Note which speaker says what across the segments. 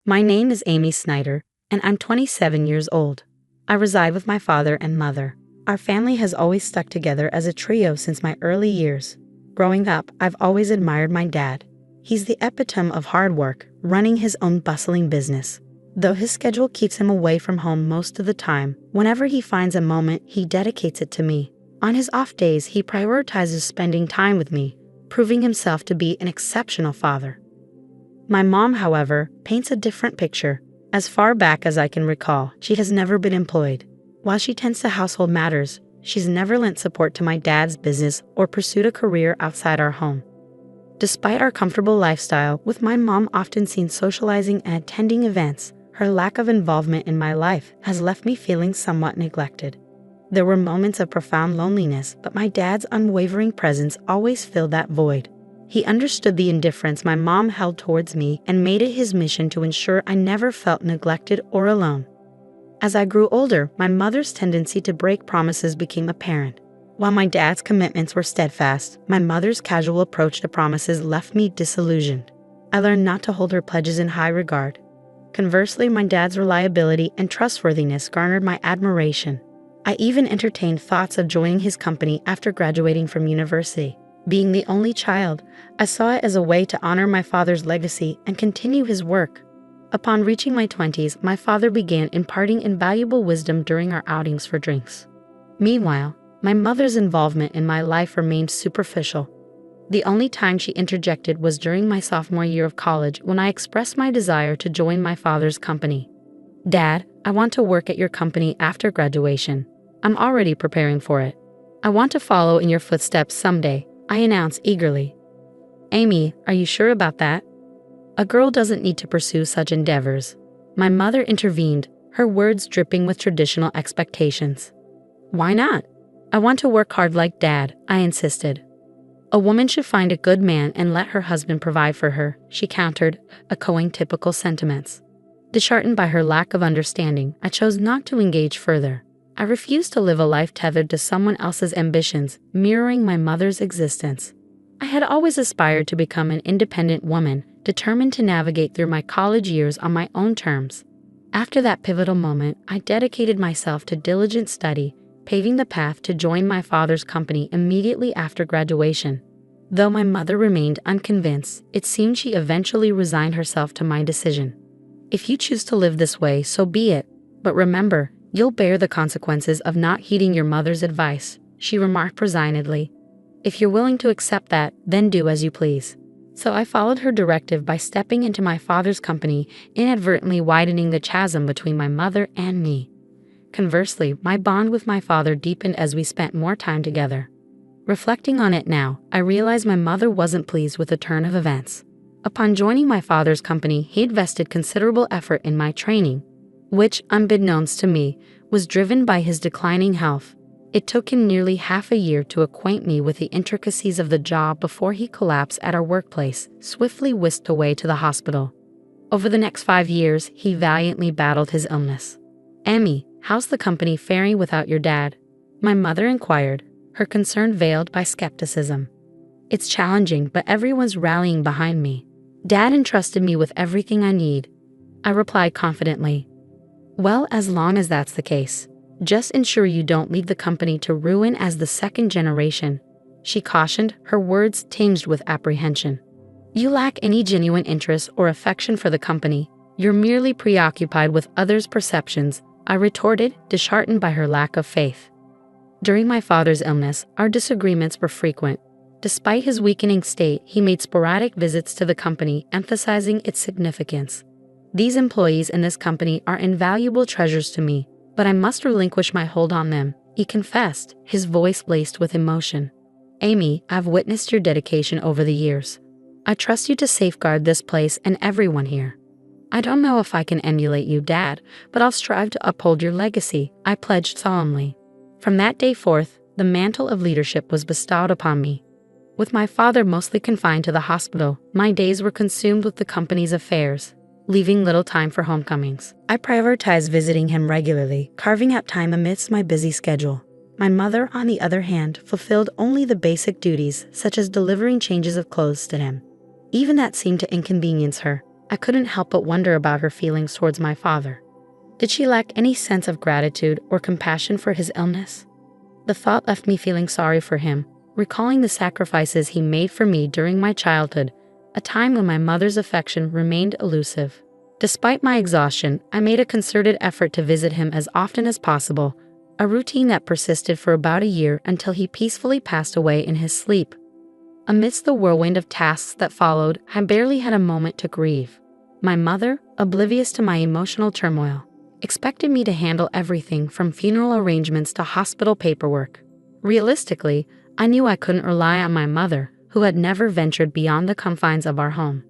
Speaker 1: My name is Amy Snyder, and I'm 27 years old. I reside with my father and mother. Our family has always stuck together as a trio since my early years. Growing up, I've always admired my dad. He's the epitome of hard work, running his own bustling business. Though his schedule keeps him away from home most of the time, whenever he finds a moment, he dedicates it to me. On his off days, he prioritizes spending time with me, proving himself to be an exceptional father. My mom, however, paints a different picture. As far back as I can recall, she has never been employed. While she tends to household matters, she's never lent support to my dad's business or pursued a career outside our home. Despite our comfortable lifestyle, with my mom often seen socializing and attending events, her lack of involvement in my life has left me feeling somewhat neglected. There were moments of profound loneliness, but my dad's unwavering presence always filled that void. He understood the indifference my mom held towards me and made it his mission to ensure I never felt neglected or alone. As I grew older, my mother's tendency to break promises became apparent. While my dad's commitments were steadfast, my mother's casual approach to promises left me disillusioned. I learned not to hold her pledges in high regard. Conversely, my dad's reliability and trustworthiness garnered my admiration. I even entertained thoughts of joining his company after graduating from university. Being the only child, I saw it as a way to honor my father's legacy and continue his work. Upon reaching my 20s, my father began imparting invaluable wisdom during our outings for drinks. Meanwhile, my mother's involvement in my life remained superficial. The only time she interjected was during my sophomore year of college when I expressed my desire to join my father's company. "Dad, I want to work at your company after graduation. I'm already preparing for it. I want to follow in your footsteps someday," I announced eagerly. "Amy, are you sure about that? A girl doesn't need to pursue such endeavors." My mother intervened, her words dripping with traditional expectations. "Why not? I want to work hard like Dad," I insisted. "A woman should find a good man and let her husband provide for her," she countered, echoing typical sentiments. Disheartened by her lack of understanding, I chose not to engage further. I refused to live a life tethered to someone else's ambitions, mirroring my mother's existence. I had always aspired to become an independent woman, determined to navigate through my college years on my own terms. After that pivotal moment, I dedicated myself to diligent study, paving the path to join my father's company immediately after graduation. Though my mother remained unconvinced, it seemed she eventually resigned herself to my decision. "If you choose to live this way, so be it. But remember, you'll bear the consequences of not heeding your mother's advice," she remarked resignedly. "If you're willing to accept that, then do as you please." So I followed her directive by stepping into my father's company, inadvertently widening the chasm between my mother and me. Conversely, my bond with my father deepened as we spent more time together. Reflecting on it now, I realized my mother wasn't pleased with the turn of events. Upon joining my father's company, he invested considerable effort in my training, which, unbeknownst to me, was driven by his declining health. It took him nearly half a year to acquaint me with the intricacies of the job before he collapsed at our workplace, swiftly whisked away to the hospital. Over the next 5 years, he valiantly battled his illness. "Emmy, how's the company faring without your dad?" my mother inquired, her concern veiled by skepticism. "It's challenging, but everyone's rallying behind me. Dad entrusted me with everything I need," I replied confidently. "Well, as long as that's the case, just ensure you don't leave the company to ruin as the second generation," she cautioned, her words tinged with apprehension. "You lack any genuine interest or affection for the company. You're merely preoccupied with others' perceptions," I retorted, disheartened by her lack of faith. During my father's illness, our disagreements were frequent. Despite his weakening state, he made sporadic visits to the company, emphasizing its significance. "These employees in this company are invaluable treasures to me, but I must relinquish my hold on them," he confessed, his voice laced with emotion. "Amy, I've witnessed your dedication over the years. I trust you to safeguard this place and everyone here. I don't know if I can emulate you, Dad, but I'll strive to uphold your legacy," I pledged solemnly. From that day forth, the mantle of leadership was bestowed upon me. With my father mostly confined to the hospital, my days were consumed with the company's affairs, leaving little time for homecomings. I prioritized visiting him regularly, carving out time amidst my busy schedule. My mother, on the other hand, fulfilled only the basic duties, such as delivering changes of clothes to him. Even that seemed to inconvenience her. I couldn't help but wonder about her feelings towards my father. Did she lack any sense of gratitude or compassion for his illness? The thought left me feeling sorry for him, recalling the sacrifices he made for me during my childhood, a time when my mother's affection remained elusive. Despite my exhaustion, I made a concerted effort to visit him as often as possible, a routine that persisted for about a year until he peacefully passed away in his sleep. Amidst the whirlwind of tasks that followed, I barely had a moment to grieve. My mother, oblivious to my emotional turmoil, expected me to handle everything from funeral arrangements to hospital paperwork. Realistically, I knew I couldn't rely on my mother, who had never ventured beyond the confines of our home.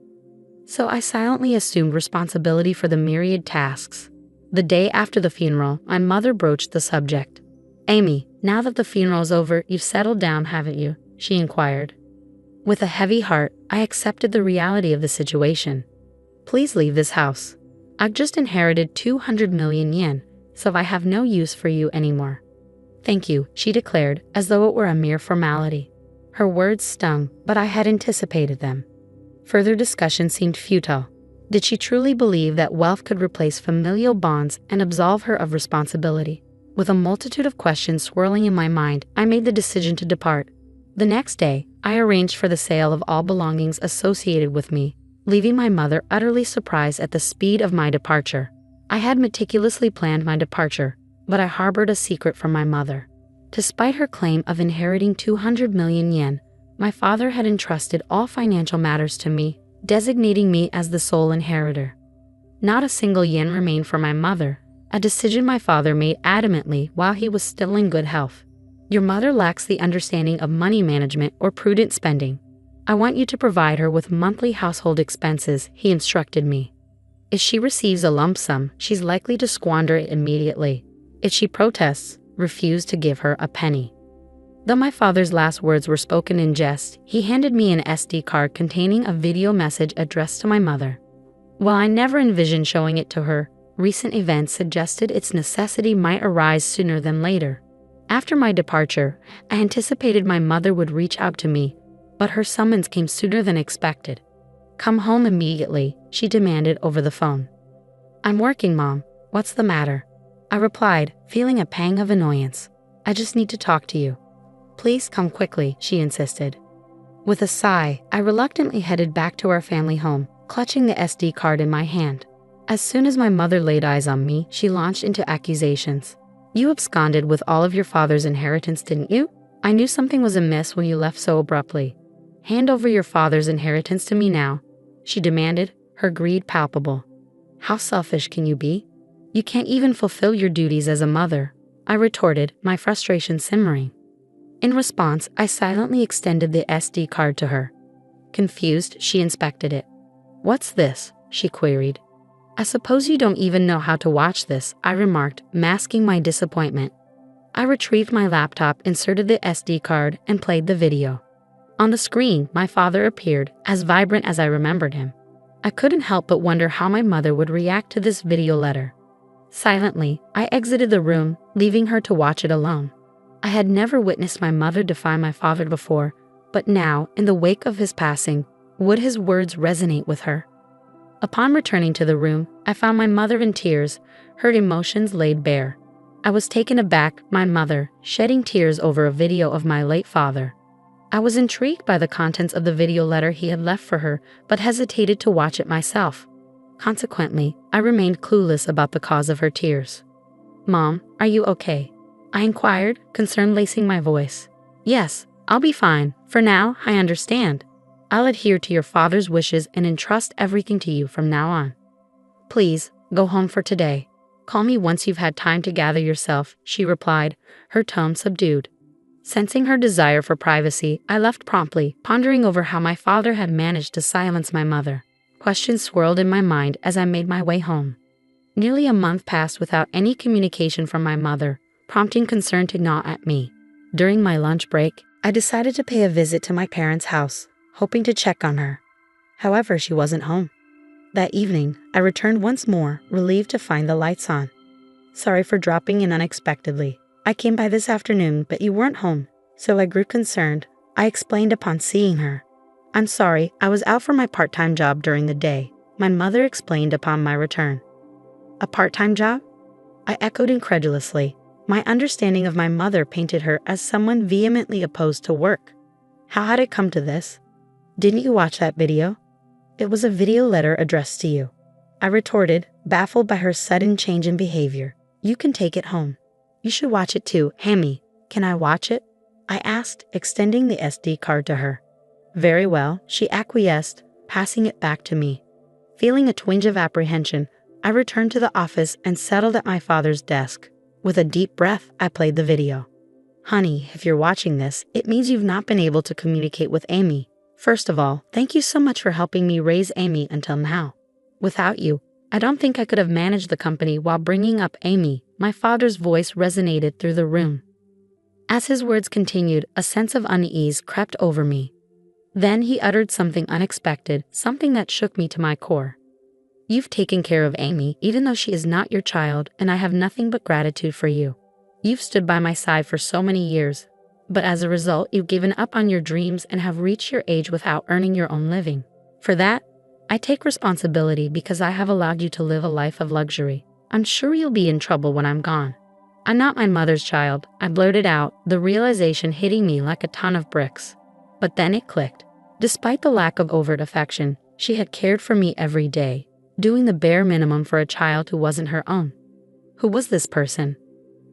Speaker 1: So I silently assumed responsibility for the myriad tasks. The day after the funeral, my mother broached the subject. "Amy, now that the funeral's over, you've settled down, haven't you?" she inquired. With a heavy heart, I accepted the reality of the situation. "Please leave this house. I've just inherited 200 million yen, so I have no use for you anymore." "Thank you," she declared, as though it were a mere formality. Her words stung, but I had anticipated them. Further discussion seemed futile. Did she truly believe that wealth could replace familial bonds and absolve her of responsibility? With a multitude of questions swirling in my mind, I made the decision to depart. The next day, I arranged for the sale of all belongings associated with me, leaving my mother utterly surprised at the speed of my departure. I had meticulously planned my departure, but I harbored a secret from my mother. Despite her claim of inheriting 200 million yen, my father had entrusted all financial matters to me, designating me as the sole inheritor. Not a single yen remained for my mother, a decision my father made adamantly while he was still in good health. "Your mother lacks the understanding of money management or prudent spending. I want you to provide her with monthly household expenses," he instructed me. "If she receives a lump sum, she's likely to squander it immediately. If she protests, refuse to give her a penny." Though my father's last words were spoken in jest, he handed me an SD card containing a video message addressed to my mother. While I never envisioned showing it to her, recent events suggested its necessity might arise sooner than later. After my departure, I anticipated my mother would reach out to me, but her summons came sooner than expected. "Come home immediately," she demanded over the phone. "I'm working, Mom. What's the matter?" I replied, feeling a pang of annoyance. "I just need to talk to you." "Please come quickly," she insisted. With a sigh, I reluctantly headed back to our family home, clutching the SD card in my hand. As soon as my mother laid eyes on me, she launched into accusations. "You absconded with all of your father's inheritance, didn't you? I knew something was amiss when you left so abruptly. Hand over your father's inheritance to me now," she demanded, her greed palpable. "How selfish can you be? You can't even fulfill your duties as a mother," I retorted, my frustration simmering. In response, I silently extended the SD card to her. Confused, she inspected it. "What's this?" she queried. "I suppose you don't even know how to watch this," I remarked, masking my disappointment. I retrieved my laptop, inserted the SD card, and played the video. On the screen, my father appeared, as vibrant as I remembered him. I couldn't help but wonder how my mother would react to this video letter. Silently, I exited the room, leaving her to watch it alone. I had never witnessed my mother defy my father before, but now, in the wake of his passing, would his words resonate with her? Upon returning to the room, I found my mother in tears, her emotions laid bare. I was taken aback, my mother, shedding tears over a video of my late father. I was intrigued by the contents of the video letter he had left for her, but hesitated to watch it myself. Consequently, I remained clueless about the cause of her tears. "Mom, are you okay?" I inquired, concern lacing my voice. "Yes, I'll be fine. For now, I understand. I'll adhere to your father's wishes and entrust everything to you from now on. Please, go home for today. Call me once you've had time to gather yourself," she replied, her tone subdued. Sensing her desire for privacy, I left promptly, pondering over how my father had managed to silence my mother. Questions swirled in my mind as I made my way home. Nearly a month passed without any communication from my mother, prompting concern to gnaw at me. During my lunch break, I decided to pay a visit to my parents' house, hoping to check on her. However, she wasn't home. That evening, I returned once more, relieved to find the lights on. "Sorry for dropping in unexpectedly. I came by this afternoon, but you weren't home, so I grew concerned," I explained upon seeing her. "I'm sorry, I was out for my part-time job during the day. my mother explained upon my return. A part-time job? I echoed incredulously. My understanding of my mother painted her as someone vehemently opposed to work. How had it come to this? Didn't you watch that video? It was a video letter addressed to you. I retorted, baffled by her sudden change in behavior. You can take it home. You should watch it too, Hammy. Can I watch it? I asked, extending the SD card to her. Very well, she acquiesced, passing it back to me. Feeling a twinge of apprehension, I returned to the office and settled at my father's desk. With a deep breath, I played the video. Honey, if you're watching this, it means you've not been able to communicate with Amy. First of all, thank you so much for helping me raise Amy until now. Without you, I don't think I could have managed the company while bringing up Amy. My father's voice resonated through the room. As his words continued, a sense of unease crept over me. Then he uttered something unexpected, something that shook me to my core. You've taken care of Amy, even though she is not your child, and I have nothing but gratitude for you. You've stood by my side for so many years, but as a result, you've given up on your dreams and have reached your age without earning your own living. For that, I take responsibility because I have allowed you to live a life of luxury. I'm sure you'll be in trouble when I'm gone. I'm not my mother's child, I blurted out, the realization hitting me like a ton of bricks. But then it clicked. Despite the lack of overt affection, she had cared for me every day, doing the bare minimum for a child who wasn't her own. Who was this person?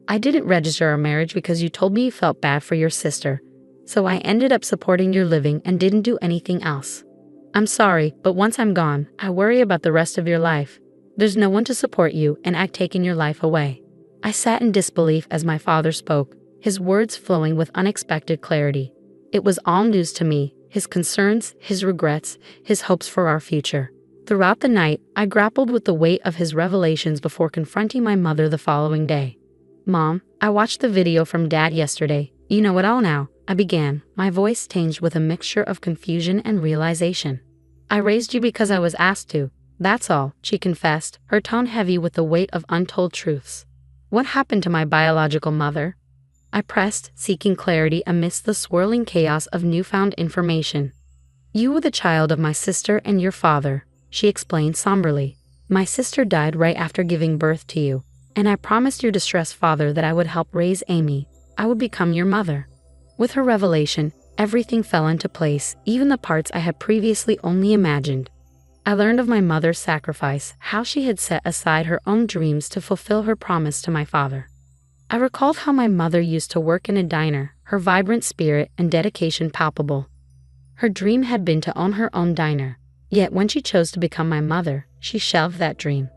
Speaker 1: I didn't register our marriage because you told me you felt bad for your sister, so I ended up supporting your living and didn't do anything else. I'm sorry, but once I'm gone, I worry about the rest of your life. There's no one to support you, and I've taken your life away. I sat in disbelief as my father spoke, his words flowing with unexpected clarity. It was all news to me, his concerns, his regrets, his hopes for our future. Throughout the night, I grappled with the weight of his revelations before confronting my mother the following day. Mom, I watched the video from Dad yesterday. You know it all now, I began, my voice tinged with a mixture of confusion and realization. I raised you because I was asked to. That's all, she confessed, her tone heavy with the weight of untold truths. What happened to my biological mother? I pressed, seeking clarity amidst the swirling chaos of newfound information. You were the child of my sister and your father, she explained somberly. My sister died right after giving birth to you, and I promised your distressed father that I would help raise Amy. I would become your mother. With her revelation, everything fell into place, even the parts I had previously only imagined. I learned of my mother's sacrifice, how she had set aside her own dreams to fulfill her promise to my father. I recalled how my mother used to work in a diner, her vibrant spirit and dedication palpable. Her dream had been to own her own diner, yet when she chose to become my mother, she shelved that dream.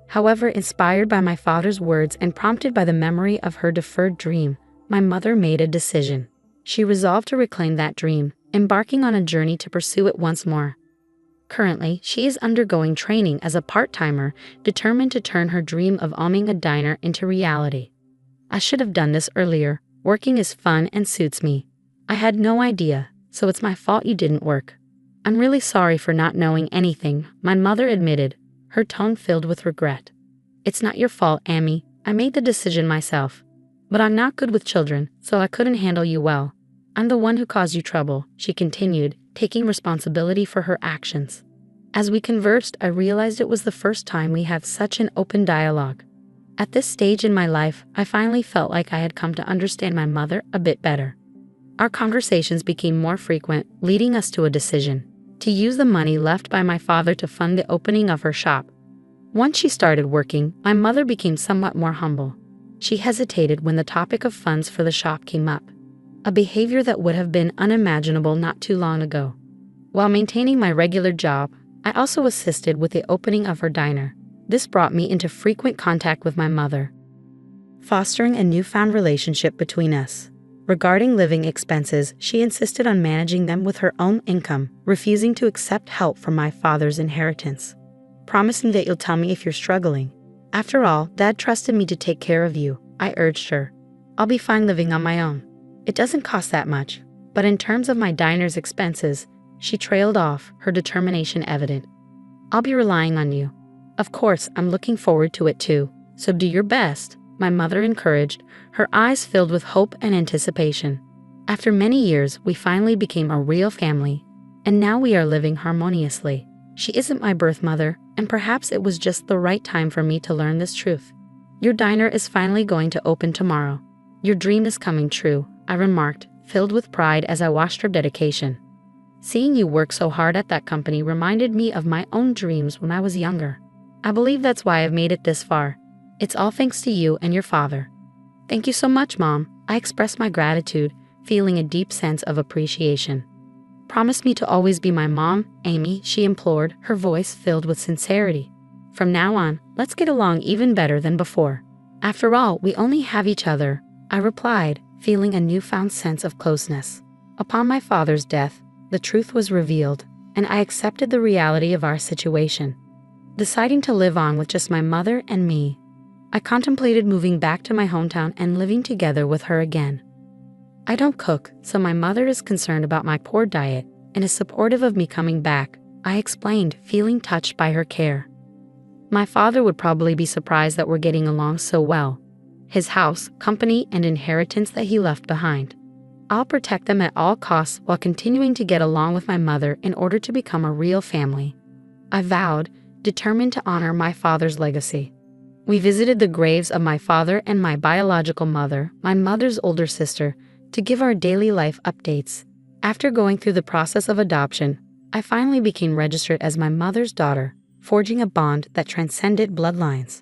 Speaker 1: However, inspired by my father's words and prompted by the memory of her deferred dream, my mother made a decision. She resolved to reclaim that dream, embarking on a journey to pursue it once more. Currently, she is undergoing training as a part-timer, determined to turn her dream of owning a diner into reality. I should have done this earlier. Working is fun and suits me. I had no idea, so it's my fault you didn't work. I'm really sorry for not knowing anything, my mother admitted, her tone filled with regret. It's not your fault, Amy. I made the decision myself. But I'm not good with children, so I couldn't handle you well. I'm the one who caused you trouble, she continued, taking responsibility for her actions. As we conversed, I realized it was the first time we had such an open dialogue. At this stage in my life, I finally felt like I had come to understand my mother a bit better. Our conversations became more frequent, leading us to a decision: to use the money left by my father to fund the opening of her shop. Once she started working, my mother became somewhat more humble. She hesitated when the topic of funds for the shop came up, a behavior that would have been unimaginable not too long ago. While maintaining my regular job, I also assisted with the opening of her diner. This brought me into frequent contact with my mother, fostering a newfound relationship between us. Regarding living expenses, she insisted on managing them with her own income, refusing to accept help from my father's inheritance. Promise me that you'll tell me if you're struggling. After all, Dad trusted me to take care of you, I urged her. I'll be fine living on my own. It doesn't cost that much. But in terms of my diner's expenses, she trailed off, her determination evident. I'll be relying on you. Of course, I'm looking forward to it too, so do your best, my mother encouraged, her eyes filled with hope and anticipation. After many years, we finally became a real family, and now we are living harmoniously. She isn't my birth mother, and perhaps it was just the right time for me to learn this truth. Your diner is finally going to open tomorrow. Your dream is coming true, I remarked, filled with pride as I watched her dedication. Seeing you work so hard at that company reminded me of my own dreams when I was younger. I believe that's why I've made it this far. It's all thanks to you and your father. Thank you so much, Mom. I expressed my gratitude, feeling a deep sense of appreciation. Promise me to always be my mom, Amy, she implored, her voice filled with sincerity. From now on, let's get along even better than before. After all, we only have each other, I replied, feeling a newfound sense of closeness. Upon my father's death, the truth was revealed, and I accepted the reality of our situation. Deciding to live on with just my mother and me, I contemplated moving back to my hometown and living together with her again. I don't cook, so my mother is concerned about my poor diet and is supportive of me coming back, I explained, feeling touched by her care. My father would probably be surprised that we're getting along so well. His house, company, and inheritance that he left behind. I'll protect them at all costs while continuing to get along with my mother in order to become a real family. I vowed, determined to honor my father's legacy. We visited the graves of my father and my biological mother, my mother's older sister, to give our daily life updates. After going through the process of adoption, I finally became registered as my mother's daughter, forging a bond that transcended bloodlines.